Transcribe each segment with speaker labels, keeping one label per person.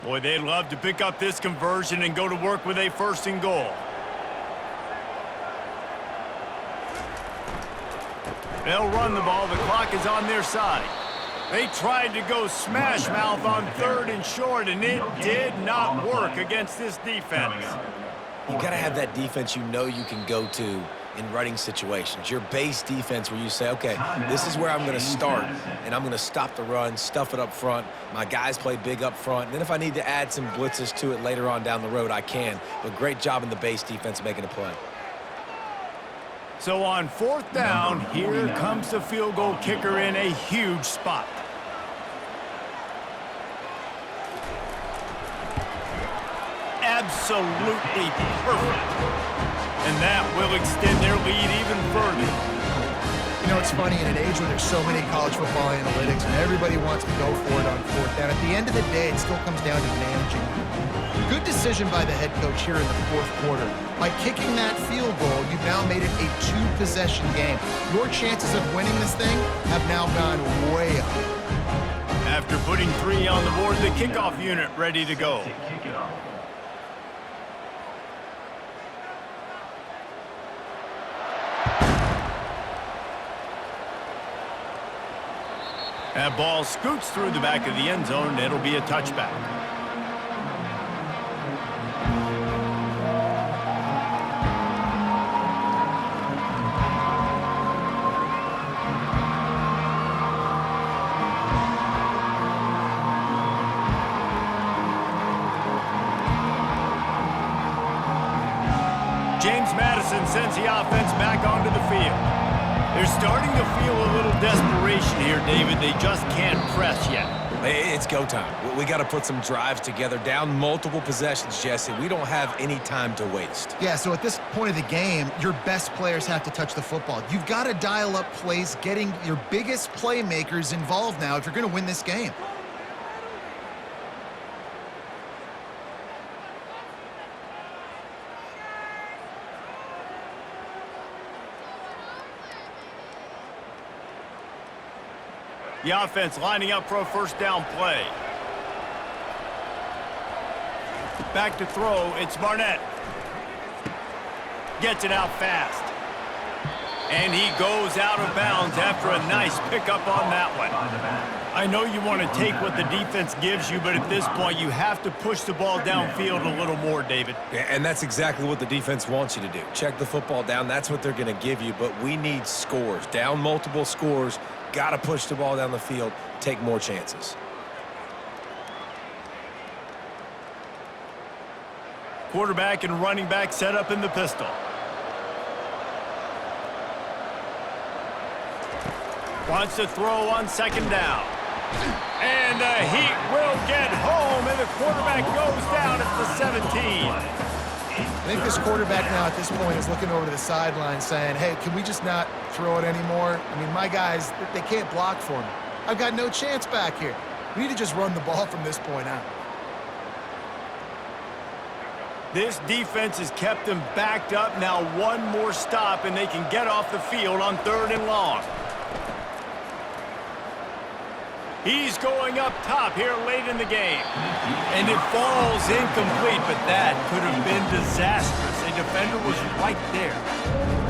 Speaker 1: Boy, they'd love to pick up this conversion and go to work with a 1st and goal. They'll run the ball. The clock is on their side. They tried to go smash mouth on 3rd and short, and it did not work against this defense.
Speaker 2: You got to have that defense you know you can go to in running situations. Your base defense where you say, okay, this is where I'm going to start, and I'm going to stop the run, stuff it up front. My guys play big up front. And then if I need to add some blitzes to it later on down the road, I can. But great job in the base defense making a play.
Speaker 1: So on 4th down, here comes the field goal kicker in a huge spot. Absolutely perfect. And that will extend their lead even further.
Speaker 3: You know, it's funny, in an age where there's so many college football analytics and everybody wants to go for it on 4th down, at the end of the day, it still comes down to managing. Good decision by the head coach here in the 4th quarter. By kicking that field goal, you've now made it a 2-possession game. Your chances of winning this thing have now gone way up.
Speaker 1: After putting 3 on the board, the kickoff unit ready to go. That ball scoots through the back of the end zone, and it'll be a touchback. James Madison sends the offense back onto the field. They're starting to feel a little desperation here, David. They just can't press yet.
Speaker 2: It's go time. We got to put some drives together, down multiple possessions, Jesse. We don't have any time to waste.
Speaker 3: Yeah, so at this point of the game, your best players have to touch the football. You've got to dial up plays, getting your biggest playmakers involved now if you're going to win this game.
Speaker 1: The offense lining up for a 1st down play. Back to throw, it's Barnett. Gets it out fast. And he goes out of bounds after a nice pickup on that one. I know you want to take what the defense gives you, but at this point you have to push the ball downfield a little more, David.
Speaker 2: Yeah, and that's exactly what the defense wants you to do. Check the football down. That's what they're going to give you, but we need scores. Down multiple scores. Got to push the ball down the field, take more chances.
Speaker 1: Quarterback and running back set up in the pistol. Wants to throw on 2nd down. And the Heat will get home, and the quarterback goes down at the 17.
Speaker 3: I think this quarterback now at this point is looking over to the sideline saying, hey, can we just not throw it anymore? I mean, my guys, they can't block for me. I've got no chance back here. We need to just run the ball from this point out.
Speaker 1: This defense has kept them backed up. Now 1 more stop, and they can get off the field on 3rd and long. He's going up top here late in the game. And it falls incomplete, but that could have been disastrous. A defender was right there.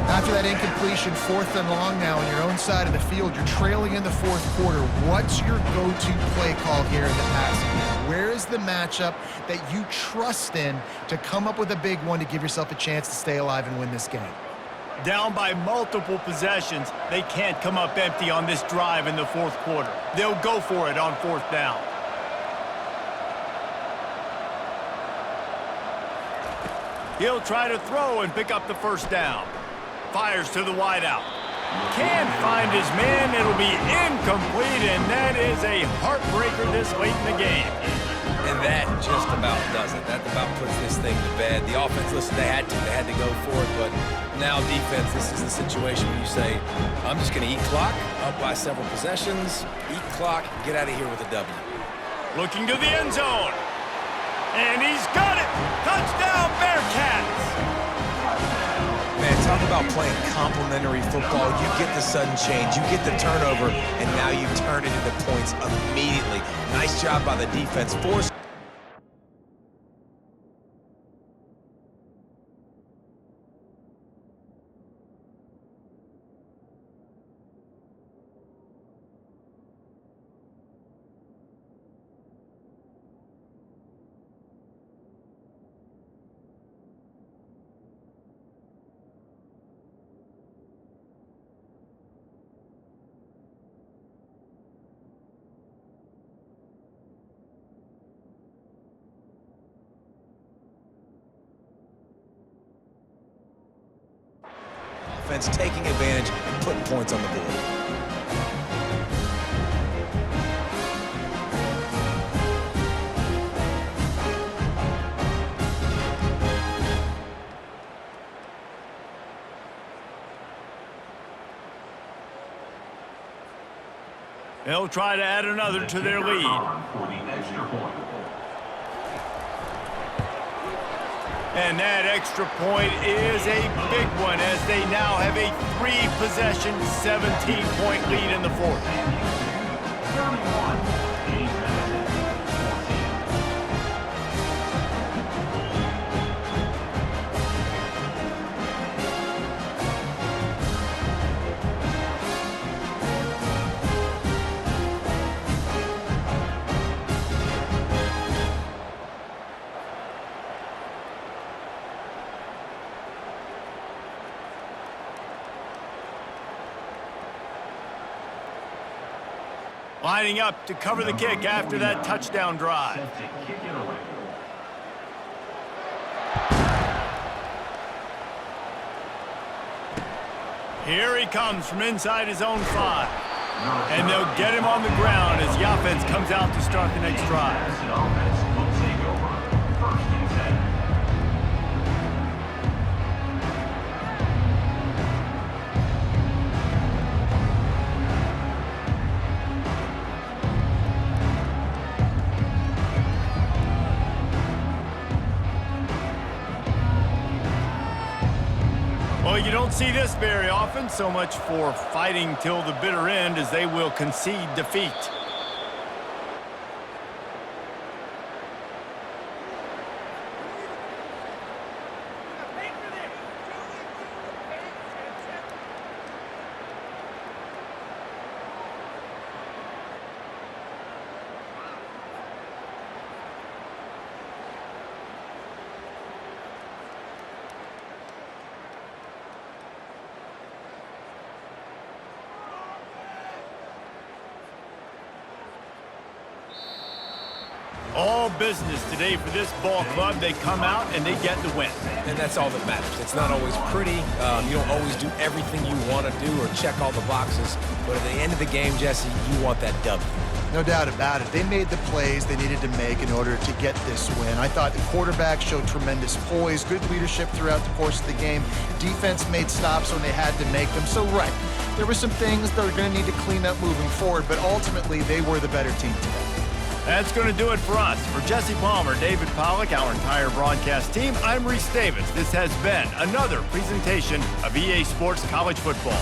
Speaker 3: After that incompletion, 4th and long now on your own side of the field, you're trailing in the 4th quarter. What's your go-to play call here in the passing game? Where is the matchup that you trust in to come up with a big one to give yourself a chance to stay alive and win this game?
Speaker 1: Down by multiple possessions, they can't come up empty on this drive in the 4th quarter. They'll go for it on 4th down. He'll try to throw and pick up the 1st down. Fires to the wideout. Can't find his man. It'll be incomplete, and that is a heartbreaker this late in the game.
Speaker 2: And that just about does it. That about puts this thing to bed. The offense, listen, they had to go for it, but now defense, this is the situation where you say, I'm just going to eat clock, up by several possessions, eat clock, get out of here with a W.
Speaker 1: Looking to the end zone. And he's got it! Touchdown, Bearcats!
Speaker 2: Man, talk about playing complementary football. You get the sudden change, you get the turnover, and now you turn it into points immediately. Nice job by the defense. defense taking advantage and putting points on the board.
Speaker 1: They'll try to add another to their lead. And that extra point is a big one as they now have a 3-possession, 17-point lead in the fourth. Lining up to cover the kick after that touchdown drive. Here he comes from inside his own 5. And they'll get him on the ground as the offense comes out to start the next drive. Well, you don't see this very often, so much for fighting till the bitter end as they will concede defeat. All business today for this ball club. They come out and they get the win.
Speaker 2: And that's all that matters. It's not always pretty. You don't always do everything you want to do or check all the boxes. But at the end of the game, Jesse, you want that W.
Speaker 3: No doubt about it. They made the plays they needed to make in order to get this win. I thought the quarterback showed tremendous poise, good leadership throughout the course of the game. Defense made stops when they had to make them. So, right, there were some things that are going to need to clean up moving forward, but ultimately they were the better team today.
Speaker 1: That's going to do it for us. For Jesse Palmer, David Pollack, our entire broadcast team, I'm Reese Davis. This has been another presentation of EA Sports College Football.